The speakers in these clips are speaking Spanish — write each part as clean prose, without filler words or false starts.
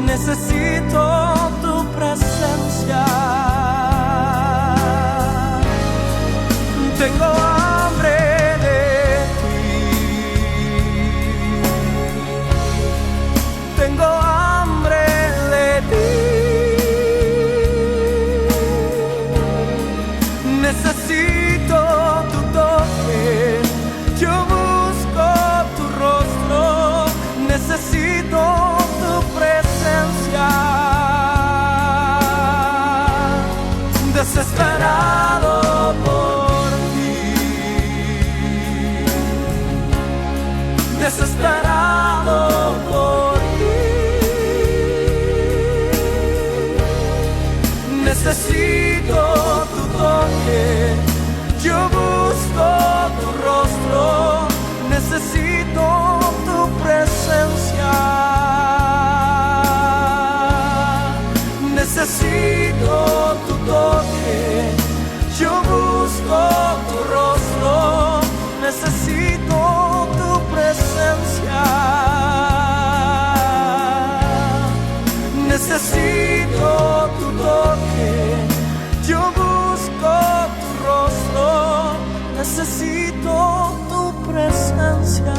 necesito tu presencia. Tengo hambre de ti, tengo hambre de ti. Necesito tu toque, yo busco tu rostro, necesito tu presencia. Desesperado por ti, desesperado por ti. Necesito tu toque, yo busco tu rostro, necesito tu presencia. Necesito tu toque, yo busco tu rostro, necesito tu presencia. Necesito tu toque, yo busco tu rostro, necesito tu presencia.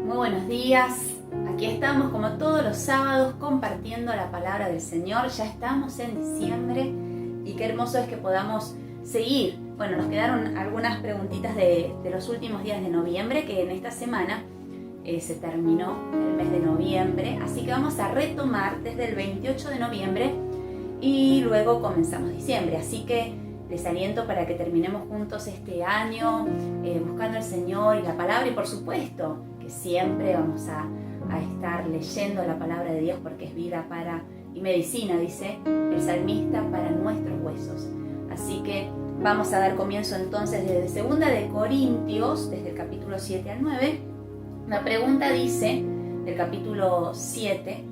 Buenos días, aquí estamos como todos los sábados compartiendo la palabra del Señor. Ya estamos en diciembre y qué hermoso es que podamos seguir. Bueno, nos quedaron algunas preguntitas de los últimos días de noviembre, que en esta semana se terminó el mes de noviembre, así que vamos a retomar desde el 28 de noviembre y luego comenzamos diciembre, así que les aliento para que terminemos juntos este año buscando al Señor y la palabra, y por supuesto que siempre vamos a estar leyendo la palabra de Dios porque es vida para y medicina, dice el salmista, para nuestros huesos. Así que vamos a dar comienzo entonces desde 2 de Corintios, desde el capítulo 7 al 9. La pregunta dice, del capítulo 7,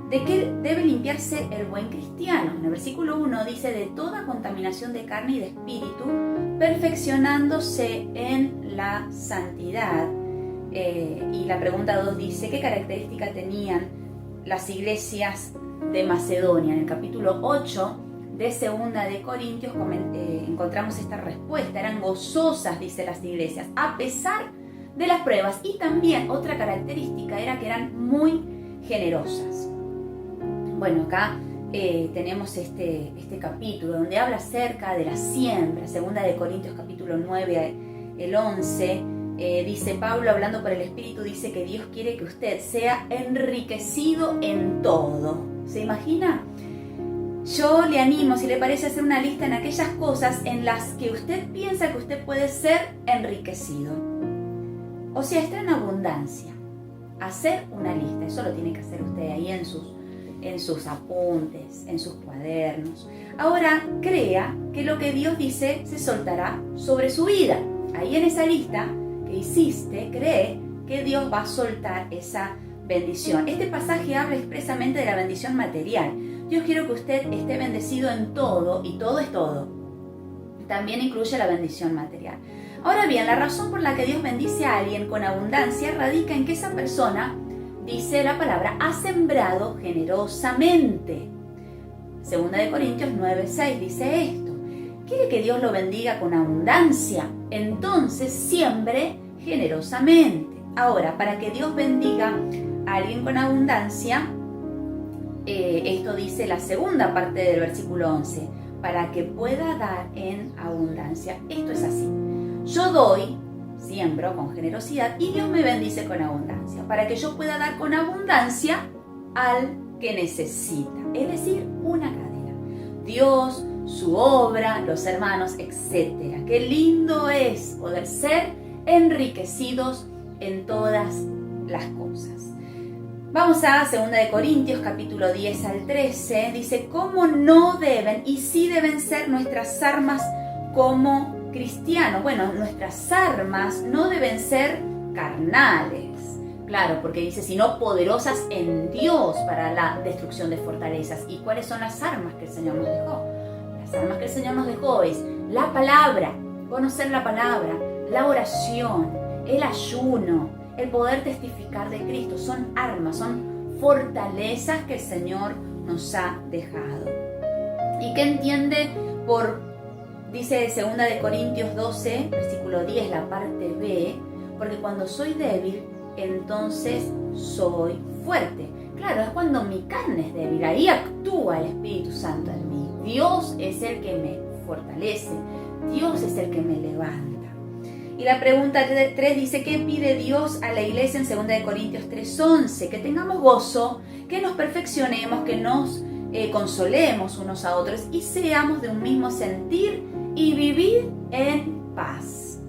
¿de qué debe limpiarse el buen cristiano? En el versículo 1 dice, de toda contaminación de carne y de espíritu, perfeccionándose en la santidad. Y la pregunta 2 dice, ¿qué características tenían las iglesias de Macedonia? En el capítulo 8 de 2 de Corintios encontramos esta respuesta. Eran gozosas, dice, las iglesias, a pesar de las pruebas. Y también otra característica era que eran muy generosas. Bueno, acá tenemos este capítulo donde habla acerca de la siembra. 2 de Corintios capítulo 9, el 11, dice Pablo, hablando por el Espíritu, dice que Dios quiere que usted sea enriquecido en todo. ¿Se imagina? Yo le animo, si le parece, a hacer una lista en aquellas cosas en las que usted piensa que usted puede ser enriquecido. O sea, está en abundancia. Hacer una lista, eso lo tiene que hacer usted ahí en sus apuntes, en sus cuadernos. Ahora crea que lo que Dios dice se soltará sobre su vida. Ahí en esa lista que hiciste, cree que Dios va a soltar esa bendición. Este pasaje habla expresamente de la bendición material. Dios quiere que usted esté bendecido en todo, y todo es todo. También incluye la bendición material. Ahora bien, la razón por la que Dios bendice a alguien con abundancia radica en que esa persona, dice la palabra, ha sembrado generosamente. 2 de Corintios 9:6 dice esto. Quiere que Dios lo bendiga con abundancia, entonces siembre generosamente. Ahora, para que Dios bendiga a alguien con abundancia, esto dice la segunda parte del versículo 11, para que pueda dar en abundancia. Esto es así. Yo doy, siembro con generosidad y Dios me bendice con abundancia, para que yo pueda dar con abundancia al que necesita, es decir, una cadena. Dios, su obra, los hermanos, etc. Qué lindo es poder ser enriquecidos en todas las cosas. Vamos a 2 de Corintios capítulo 10 al 13, dice, ¿cómo no deben y sí deben ser nuestras armas como cristianos? Bueno, nuestras armas no deben ser carnales. Claro, porque dice, sino poderosas en Dios para la destrucción de fortalezas. ¿Y cuáles son las armas que el Señor nos dejó? Las armas que el Señor nos dejó es la palabra, conocer la palabra, la oración, el ayuno, el poder testificar de Cristo. Son armas, son fortalezas que el Señor nos ha dejado. ¿Y qué entiende por, dice 2 de Corintios 12, versículo 10, la parte B? Porque cuando soy débil, entonces soy fuerte. Claro, es cuando mi carne es débil, ahí actúa el Espíritu Santo en mí. Dios es el que me fortalece, Dios es el que me levanta. Y la pregunta 3 dice, ¿qué pide Dios a la iglesia en 2 de Corintios 3:11? Que tengamos gozo, que nos perfeccionemos, que nos consolemos unos a otros y seamos de un mismo sentir y vivir en paz.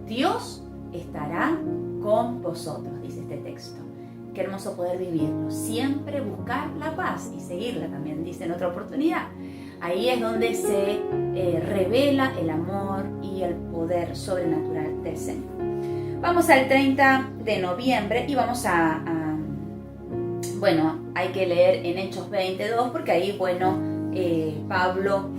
Dios estará con vosotros, dice este texto. Qué hermoso poder vivirlo, siempre buscar la paz y seguirla también, dice en otra oportunidad. Ahí es donde se revela el amor y el poder sobrenatural del Señor. Vamos al 30 de noviembre y vamos bueno, hay que leer en Hechos 22 porque ahí, bueno, Pablo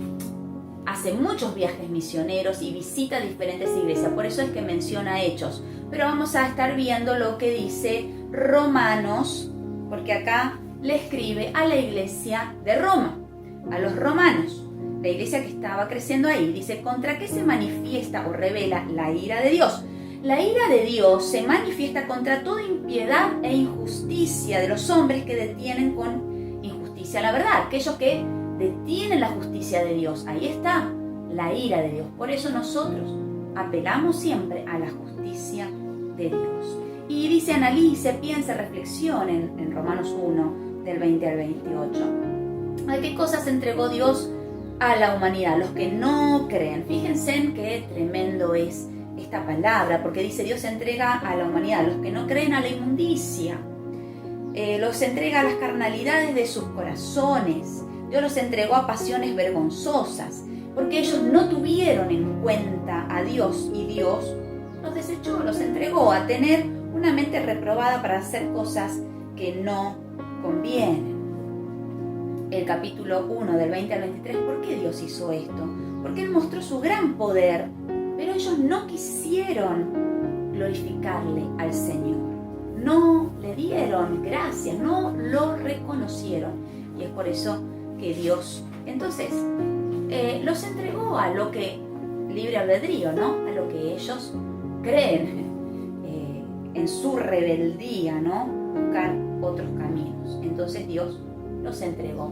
hace muchos viajes misioneros y visita diferentes iglesias, por eso es que menciona Hechos. Pero vamos a estar viendo lo que dice Romanos, porque acá le escribe a la iglesia de Roma, a los romanos, la iglesia que estaba creciendo ahí. Dice, ¿contra qué se manifiesta o revela la ira de Dios? La ira de Dios se manifiesta contra toda impiedad e injusticia de los hombres que detienen con injusticia la verdad, aquellos que detienen la justicia de Dios. Ahí está la ira de Dios. Por eso nosotros apelamos siempre a la justicia de Dios. Y dice, analice, piense, reflexione en Romanos 1, del 20 al 28. ¿A qué cosas entregó Dios a la humanidad? Los que no creen. Fíjense en qué tremendo es esta palabra, porque dice, Dios entrega a la humanidad, los que no creen, a la inmundicia. Los entrega a las carnalidades de sus corazones. Dios los entregó a pasiones vergonzosas, porque ellos no tuvieron en cuenta a Dios y Dios los desechó, los entregó a tener una mente reprobada para hacer cosas que no convienen. El capítulo 1 del 20 al 23, ¿por qué Dios hizo esto? Porque Él mostró su gran poder, pero ellos no quisieron glorificarle al Señor. No le dieron gracias, no lo reconocieron. Y es por eso que Dios, entonces, los entregó a lo que, libre albedrío, ¿no? A lo que ellos creen, en su rebeldía, ¿no? Buscar otros caminos. Entonces Dios los entregó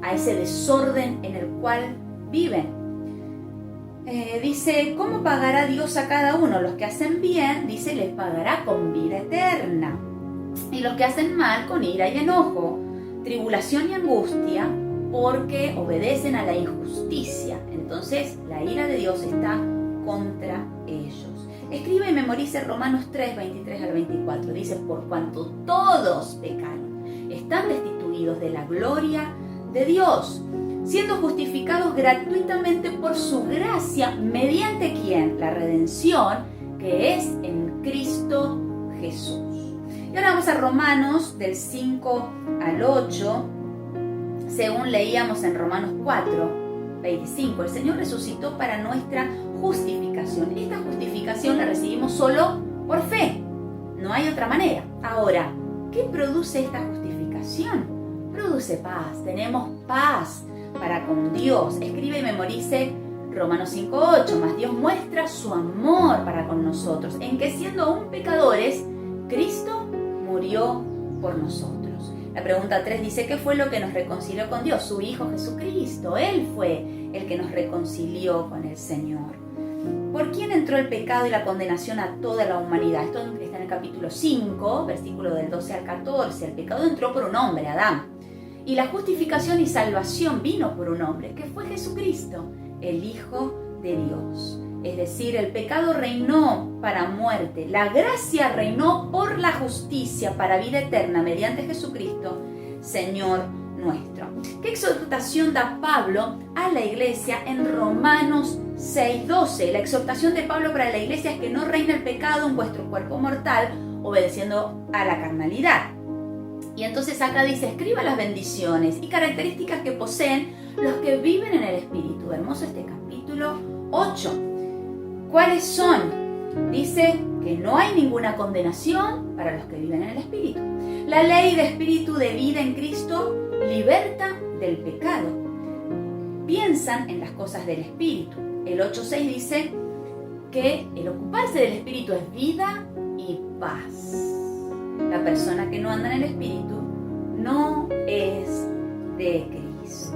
a ese desorden en el cual viven. Dice, ¿cómo pagará Dios a cada uno? Los que hacen bien, dice, les pagará con vida eterna. Y los que hacen mal, con ira y enojo, tribulación y angustia, porque obedecen a la injusticia. Entonces, la ira de Dios está contra ellos. Escribe y memorice Romanos 3, 23 al 24. Dice, por cuanto todos pecaron, están destituidos de la gloria de Dios, siendo justificados gratuitamente por su gracia, mediante ¿quién? La redención que es en Cristo Jesús. Y ahora vamos a Romanos del 5 al 8, según leíamos en Romanos 4, 25. El Señor resucitó para nuestra justificación. Esta justificación la recibimos solo por fe, no hay otra manera. Ahora, ¿qué produce esta justificación? Produce paz, tenemos paz para con Dios. Escribe y memorice Romanos 5:8, mas Dios muestra su amor para con nosotros, en que siendo aún pecadores, Cristo murió por nosotros. La pregunta 3 dice, ¿qué fue lo que nos reconcilió con Dios? Su Hijo Jesucristo. Él fue el que nos reconcilió con el Señor. ¿Por quién entró el pecado y la condenación a toda la humanidad? Esto está en el capítulo 5, versículo del 12 al 14. El pecado entró por un hombre, Adán. Y la justificación y salvación vino por un hombre, que fue Jesucristo, el Hijo de Dios. Es decir, el pecado reinó para muerte, la gracia reinó por la justicia para vida eterna mediante Jesucristo, Señor nuestro. ¿Qué exhortación da Pablo a la iglesia en Romanos 6:12? La exhortación de Pablo para la iglesia es que no reine el pecado en vuestro cuerpo mortal, obedeciendo a la carnalidad. Y entonces acá dice, escriba las bendiciones y características que poseen los que viven en el Espíritu. Hermoso este capítulo 8. ¿Cuáles son? Dice que no hay ninguna condenación para los que viven en el Espíritu. La ley de Espíritu de vida en Cristo liberta del pecado. Piensan en las cosas del Espíritu. El 8.6 dice que el ocuparse del Espíritu es vida y paz. La persona que no anda en el Espíritu no es de Cristo.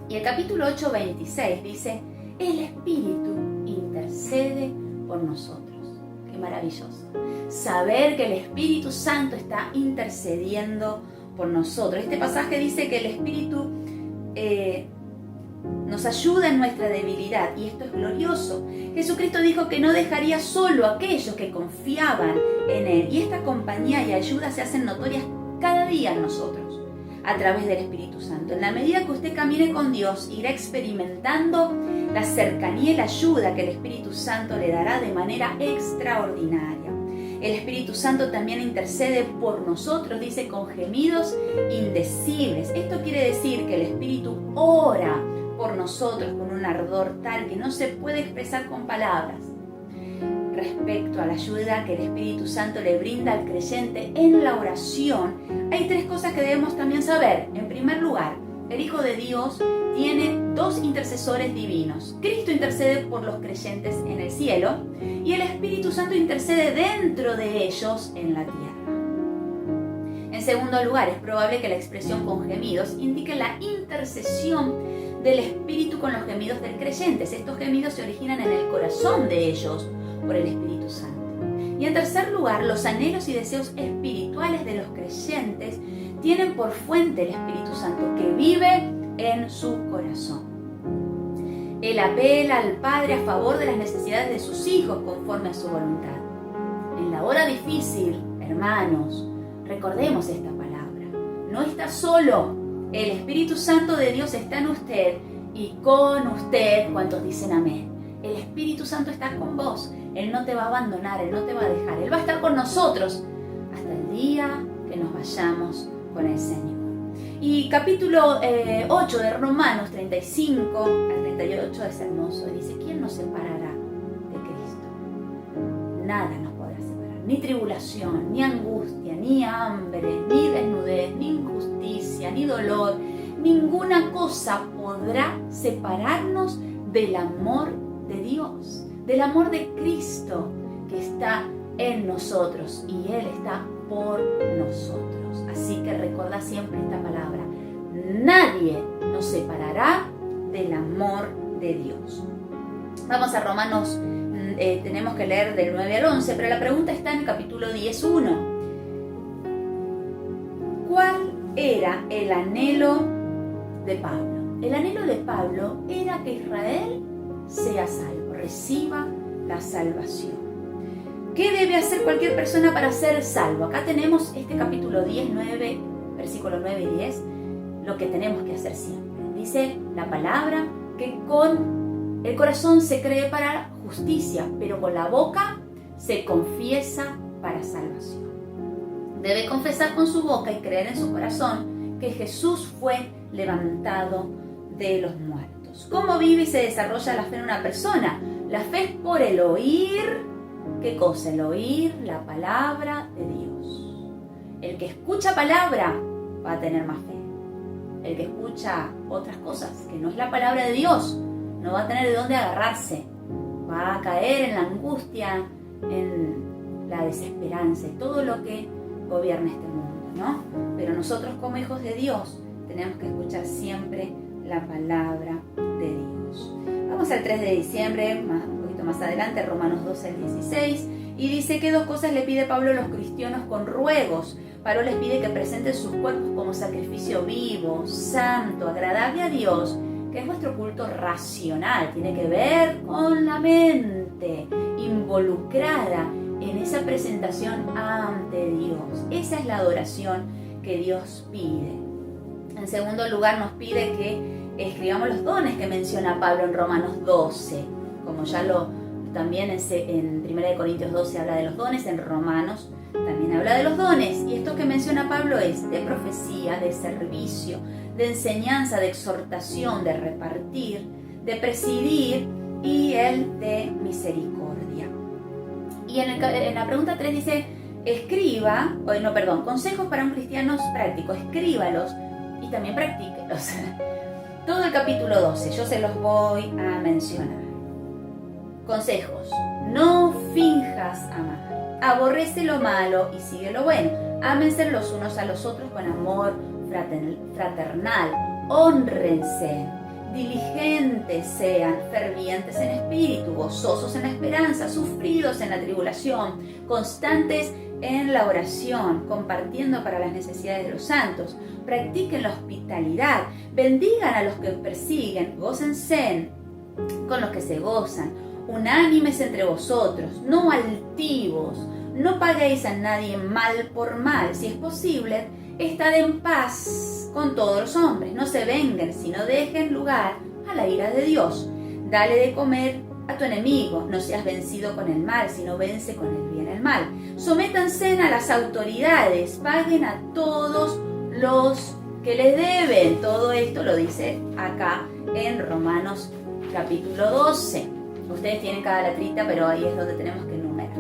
Y el capítulo 8.26 dice, el Espíritu intercede por nosotros. Qué maravilloso. Saber que el Espíritu Santo está intercediendo por nosotros. Este pasaje dice que el Espíritu nos ayuda en nuestra debilidad y esto es glorioso. Jesucristo dijo que no dejaría solo a aquellos que confiaban en Él y esta compañía y ayuda se hacen notorias cada día en nosotros a través del Espíritu Santo. En la medida que usted camine con Dios, irá experimentando la cercanía y la ayuda que el Espíritu Santo le dará de manera extraordinaria. El Espíritu Santo también intercede por nosotros, dice, con gemidos indecibles. Esto quiere decir que el Espíritu ora por nosotros con un ardor tal que no se puede expresar con palabras. Respecto a la ayuda que el Espíritu Santo le brinda al creyente en la oración, hay tres cosas que debemos también saber. En primer lugar, el Hijo de Dios tiene dos intercesores divinos. Cristo intercede por los creyentes en el cielo y el Espíritu Santo intercede dentro de ellos en la tierra. En segundo lugar, es probable que la expresión con gemidos indique la intercesión del Espíritu con los gemidos del creyente. Estos gemidos se originan en el corazón de ellos por el Espíritu Santo. Y en tercer lugar, los anhelos y deseos espirituales de los creyentes tienen por fuente el Espíritu Santo que vive en su corazón. Él apela al Padre a favor de las necesidades de sus hijos conforme a su voluntad. En la hora difícil, hermanos, recordemos esta palabra. No está solo. El Espíritu Santo de Dios está en usted y con usted. ¿Cuántos dicen amén? El Espíritu Santo está con vos. Él no te va a abandonar, Él no te va a dejar. Él va a estar con nosotros hasta el día que nos vayamos con el Señor. Y capítulo 8 de Romanos 35 al 38 es hermoso. Dice, ¿quién nos separará de Cristo? Nada nos podrá separar. Ni tribulación, ni angustia, ni hambre, ni desnudez, ni injusticia, ni dolor. Ninguna cosa podrá separarnos del amor de Dios, del amor de Cristo que está en nosotros y Él está por nosotros. Así que recordá siempre esta palabra. Nadie nos separará del amor de Dios. Vamos a Romanos, tenemos que leer del 9 al 11, pero la pregunta está en el capítulo 10:1. ¿Cuál era el anhelo de Pablo? El anhelo de Pablo era que Israel sea salvo, reciba la salvación. ¿Qué debe hacer cualquier persona para ser salvo? Acá tenemos este capítulo 10, 9, versículos 9 y 10, lo que tenemos que hacer siempre. Dice la palabra que con el corazón se cree para justicia, pero con la boca se confiesa para salvación. Debe confesar con su boca y creer en su corazón que Jesús fue levantado de los muertos. ¿Cómo vive y se desarrolla la fe en una persona? La fe es por el oír. ¿Qué cosa? El oír la palabra de Dios. El que escucha palabra va a tener más fe. El que escucha otras cosas, que no es la palabra de Dios, no va a tener de dónde agarrarse. Va a caer en la angustia, en la desesperanza y todo lo que gobierna este mundo, ¿no? Pero nosotros como hijos de Dios tenemos que escuchar siempre la palabra de Dios. Vamos al 3 de diciembre, un poquito más adelante, Romanos 12 al 16, y dice que dos cosas le pide Pablo a los cristianos con ruegos. Pablo les pide que presenten sus cuerpos como sacrificio vivo, santo, agradable a Dios, que es nuestro culto racional, tiene que ver con la mente involucrada en esa presentación ante Dios. Esa es la adoración que Dios pide. En segundo lugar, nos pide que escribamos los dones que menciona Pablo en Romanos 12, como ya lo también en 1 Corintios 12 habla de los dones, en Romanos también habla de los dones. Y esto que menciona Pablo es de profecía, de servicio, de enseñanza, de exhortación, de repartir, de presidir y el de misericordia. Y en la pregunta 3 dice, consejos para un cristiano práctico, escríbalos y también practíquelos. Todo el capítulo 12, yo se los voy a mencionar. Consejos: no finjas amar, aborrece lo malo y sigue lo bueno, ámense los unos a los otros con amor fraternal, hónrense, diligentes sean, fervientes en espíritu, gozosos en la esperanza, sufridos en la tribulación, constantes en la oración, compartiendo para las necesidades de los santos, practiquen la hospitalidad, bendigan a los que persiguen, gócense con los que se gozan, unánimes entre vosotros, no altivos, no paguéis a nadie mal por mal, si es posible, estad en paz con todos los hombres, no se vengan, sino dejen lugar a la ira de Dios. Dale de comer a tu enemigo, no seas vencido con el mal, sino vence con el bien el mal. Sométanse a las autoridades, paguen a todos los que les deben. Todo esto lo dice acá en Romanos capítulo 12. Ustedes tienen cada letrita, pero ahí es donde tenemos que enumerar.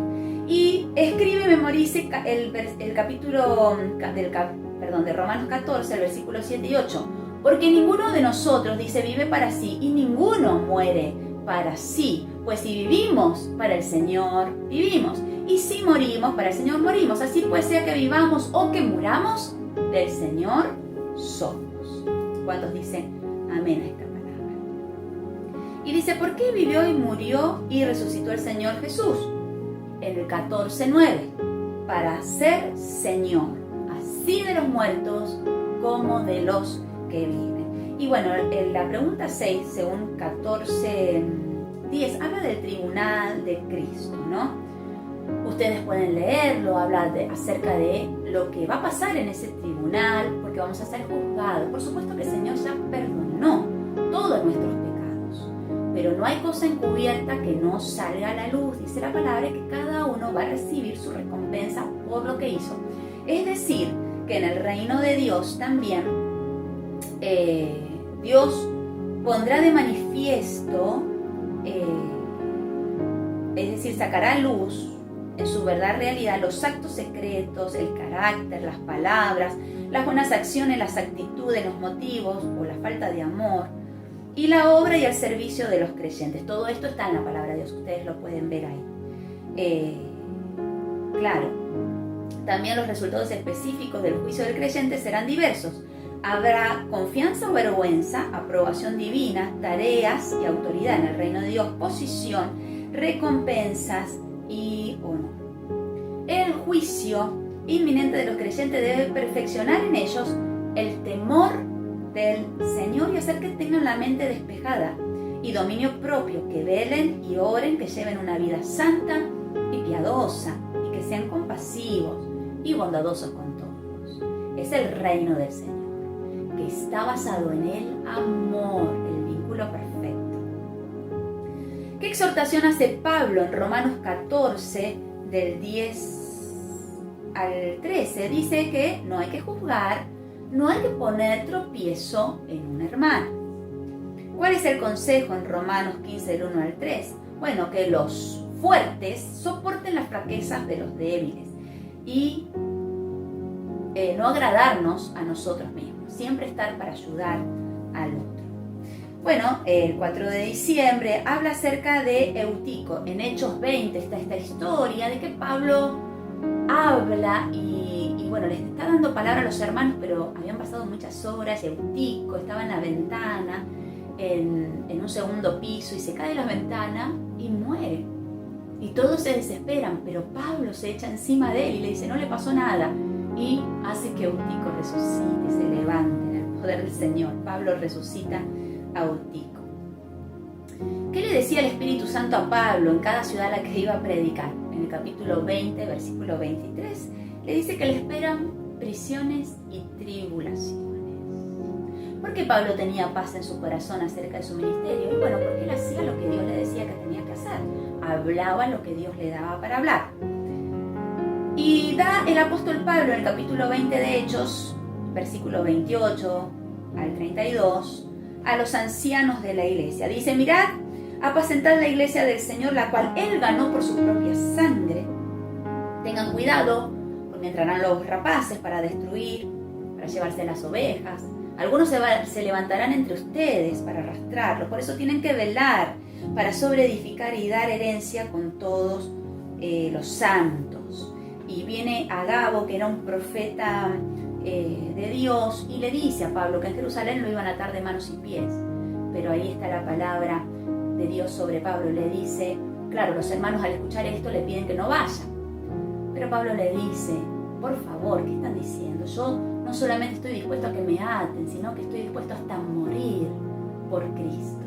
Y escribe y memorice el capítulo de Romanos 14, el versículo 7 y 8. Porque ninguno de nosotros, dice, vive para sí, y ninguno muere para sí. Pues si vivimos, para el Señor vivimos. Y si morimos, para el Señor morimos. Así pues, sea que vivamos o que muramos, del Señor somos. ¿Cuántos dicen amén a esta palabra? Y dice, ¿por qué vivió y murió y resucitó el Señor Jesús? En el 14:9, para ser Señor, así de los muertos como de los que viven. Y bueno, en la pregunta 6, según 14:10, habla del tribunal de Cristo, ¿no? Ustedes pueden leerlo, habla acerca de lo que va a pasar en ese tribunal, porque vamos a ser juzgados. Por supuesto que el Señor ya perdonó todos nuestros pecados, pero no hay cosa encubierta que no salga a la luz. Dice la palabra que cada uno va a recibir su recompensa por lo que hizo. Es decir, que en el reino de Dios también Dios pondrá de manifiesto, es decir, sacará a luz en su verdad realidad los actos secretos, el carácter, las palabras, las buenas acciones, las actitudes, los motivos o la falta de amor y la obra y el servicio de los creyentes. Todo esto está en la palabra de Dios, ustedes lo pueden ver ahí. Claro, también los resultados específicos del juicio del creyente serán diversos. Habrá confianza o vergüenza, aprobación divina, tareas y autoridad en el reino de Dios, posición, recompensas y honor. El juicio inminente de los creyentes debe perfeccionar en ellos el temor del Señor y hacer que tengan la mente despejada y dominio propio, que velen y oren, que lleven una vida santa y piadosa y que sean compasivos y bondadosos con todos. Es el reino del Señor, que está basado en el amor, el vínculo perfecto. ¿Qué exhortación hace Pablo en Romanos 14, del 10 al 13? Dice que no hay que juzgar, no hay que poner tropiezo en un hermano. ¿Cuál es el consejo en Romanos 15, del 1 al 3? Bueno, que los fuertes soporten las flaquezas de los débiles y no agradarnos a nosotros mismos, siempre estar para ayudar al otro. Bueno, el 4 de diciembre habla acerca de Eutico. En Hechos 20 está esta historia de que Pablo habla y bueno, les está dando palabra a los hermanos, pero habían pasado muchas horas. Eutico estaba en la ventana, en un segundo piso, y se cae la ventana y muere. Y todos se desesperan, pero Pablo se echa encima de él y le dice, no le pasó nada. Y hace que Eutico resucite, se levante en el poder del Señor. Pablo resucita a Eutico. ¿Qué le decía el Espíritu Santo a Pablo en cada ciudad a la que iba a predicar? En el capítulo 20, versículo 23, le dice que le esperan prisiones y tribulaciones. ¿Por qué Pablo tenía paz en su corazón acerca de su ministerio? Y bueno, porque él hacía lo que Dios le decía que tenía que hacer. Hablaba lo que Dios le daba para hablar. Y da el apóstol Pablo en el capítulo 20 de Hechos, versículo 28 al 32, a los ancianos de la iglesia. Dice: mirad, apacentad la iglesia del Señor, la cual Él ganó por su propia sangre. Tengan cuidado, porque entrarán los rapaces para destruir, para llevarse las ovejas. Algunos se levantarán entre ustedes para arrastrarlos. Por eso tienen que velar para sobreedificar y dar herencia con todos los santos. Y viene Agabo, que era un profeta de Dios, y le dice a Pablo que en Jerusalén lo iban a atar de manos y pies. Pero ahí está la palabra de Dios sobre Pablo. Le dice, claro, los hermanos al escuchar esto le piden que no vaya. Pero Pablo le dice: por favor, ¿qué están diciendo? Yo no solamente estoy dispuesto a que me aten, sino que estoy dispuesto hasta a morir por Cristo.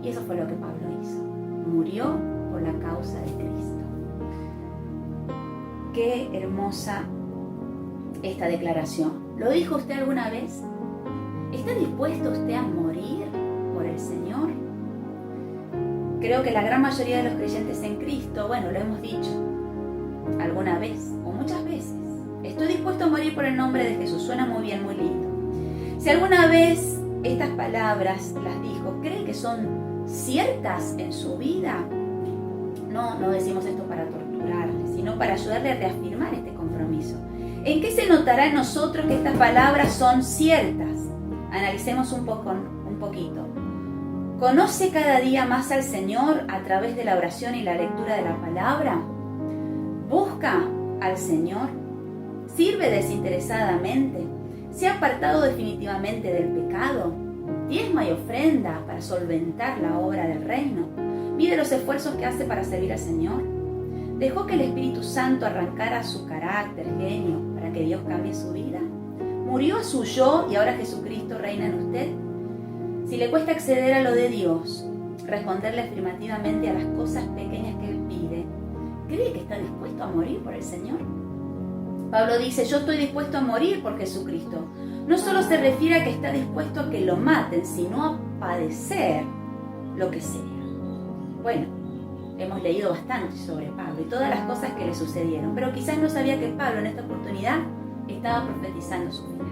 Y eso fue lo que Pablo hizo. Murió por la causa de Cristo. Qué hermosa esta declaración. ¿Lo dijo usted alguna vez? ¿Está dispuesto usted a morir por el Señor? Creo que la gran mayoría de los creyentes en Cristo, bueno, lo hemos dicho alguna vez o muchas veces. Estoy dispuesto a morir por el nombre de Jesús. Suena muy bien, muy lindo. Si alguna vez estas palabras las dijo, ¿cree que son ciertas en su vida? No decimos esto para torturarle, sino para ayudarle a reafirmar este compromiso. ¿En qué se notará en nosotros que estas palabras son ciertas? Analicemos un poquito. ¿Conoce cada día más al Señor a través de la oración y la lectura de la palabra? ¿Busca al Señor? ¿Sirve desinteresadamente? ¿Se ha apartado definitivamente del pecado? ¿Diezma y ofrenda para solventar la obra del reino? ¿Mide los esfuerzos que hace para servir al Señor? ¿Dejó que el Espíritu Santo arrancara su carácter, genio, para que Dios cambie su vida? ¿Murió a su yo y ahora Jesucristo reina en usted? Si le cuesta acceder a lo de Dios, responderle afirmativamente a las cosas pequeñas que Él pide, ¿cree que está dispuesto a morir por el Señor? Pablo dice: yo estoy dispuesto a morir por Jesucristo. No solo se refiere a que está dispuesto a que lo maten, sino a padecer lo que sea. Bueno, hemos leído bastante sobre Pablo y todas las cosas que le sucedieron, pero quizás no sabía que Pablo en esta oportunidad estaba profetizando su final.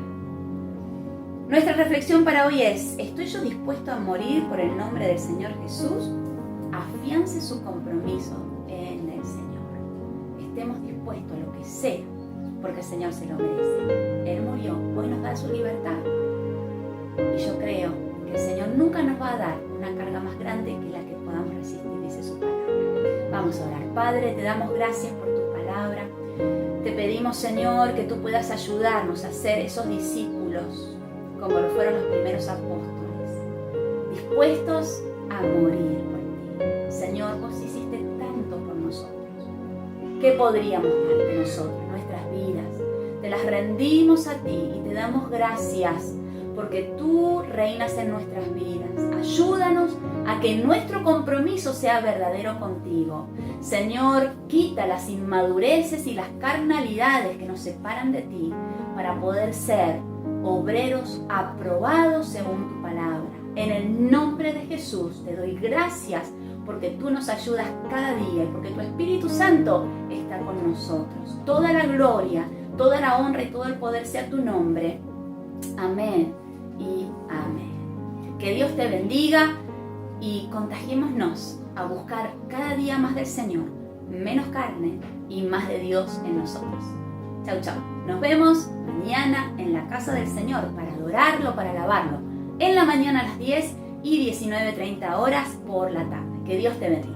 Nuestra reflexión para hoy es: ¿estoy yo dispuesto a morir por el nombre del Señor Jesús? Afiance su compromiso en el Señor. Estemos dispuestos a lo que sea, porque el Señor se lo merece. Él murió, hoy nos da su libertad. Y yo creo que el Señor nunca nos va a dar una carga más grande que la que podamos resistir, dice su palabra. Vamos a orar. Padre, te damos gracias por tu palabra. Te pedimos, Señor, que tú puedas ayudarnos a ser esos discípulos como lo fueron los primeros apóstoles, dispuestos a morir por ti. Señor, vos hiciste tanto por nosotros. ¿Qué podríamos darte nosotros, nuestras vidas? Te las rendimos a ti y te damos gracias porque tú reinas en nuestras vidas. Ayúdanos a que nuestro compromiso sea verdadero contigo. Señor, quita las inmadureces y las carnalidades que nos separan de ti para poder ser obreros aprobados según tu palabra. En el nombre de Jesús te doy gracias porque tú nos ayudas cada día y porque tu Espíritu Santo está con nosotros. Toda la gloria, toda la honra y todo el poder sea tu nombre. Amén y amén. Que Dios te bendiga y contagiémonos a buscar cada día más del Señor, menos carne y más de Dios en nosotros. Chau, chau. Nos vemos mañana en la casa del Señor para adorarlo, para alabarlo. En la mañana a las 10 y 19:30 horas por la tarde. Que Dios te bendiga.